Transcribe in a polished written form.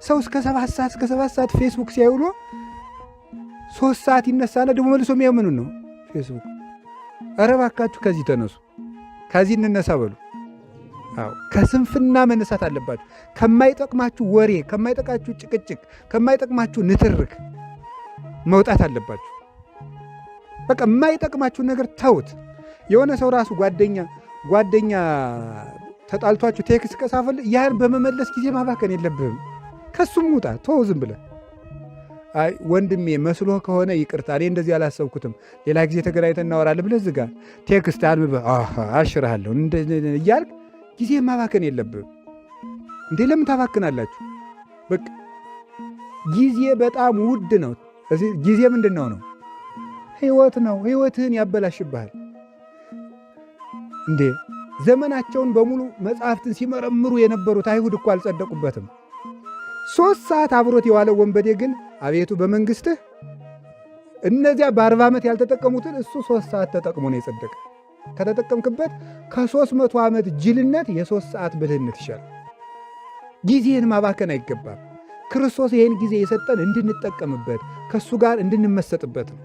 ሰው እስከ 7 ሰዓት ፌስቡክ ሲያውሎ 3 ሰዓት ይነሳና ደግሞ መልሶ የሚያው ምኑን ነው ፌስቡክ። ኧረ እባካችሁ ከዚህ ተነሱ፣ ከዚህ እንነሳ በሉ። አዎ ከስንፍና መነሳት አለባችሁ። ከማይጠቅማችሁ ወሬ፣ ከማይጠቅማችሁ ጭቅጭቅ፣ ከማይጠቅማችሁ ንትርክ መውጣት አለባችሁ። በቃ የማይጠቅማችሁ ነገር ተውት። የሆነ ሰው ራሱ ጓደኛ ተጣልቷችሁ ቴክስት ከጻፈል ያን በመመለስ ጊዜ ማባከን የለብህም። ከሱም ውጣ፣ ተው ዝም ብለህ። አይ ወንድሜ መስሎህ ከሆነ ይቅርታ፣ እኔ እንደዚህ አላሰብኩትም፣ ሌላ ጊዜ ተገናኝተን እናወራለን ብለህ ዝጋ። ቴክስት አንብበህ አሽርሃለሁ እያልክ ጊዜ ማባከን የለብህም። እንዴ ለምን ታባክናላችሁ? በቃ ጊዜ በጣም ውድ ነው። ጊዜ ምንድን ነው? ሕይወት ነው። ሕይወትህን ያበላሽብሃል። እንዴ ዘመናቸውን በሙሉ መጽሐፍትን ሲመረምሩ የነበሩት አይሁድ እኮ አልጸደቁበትም። 3 ሰዓት አብሮት የዋለው ወንበዴ ግን አቤቱ በመንግሥትህ እነዚያ በ40 ዓመት ያልተጠቀሙትን እሱ 3 ሰዓት ተጠቅሞ ነው የጸደቀ። ከተጠቀምክበት ከ300 ዓመት ጅልነት የ3 ሰዓት ብልህነት ይሻላል። ጊዜህን ማባከን አይገባም። ክርስቶስ ይህን ጊዜ የሰጠን እንድንጠቀምበት፣ ከእሱ ጋር እንድንመሰጥበት ነው።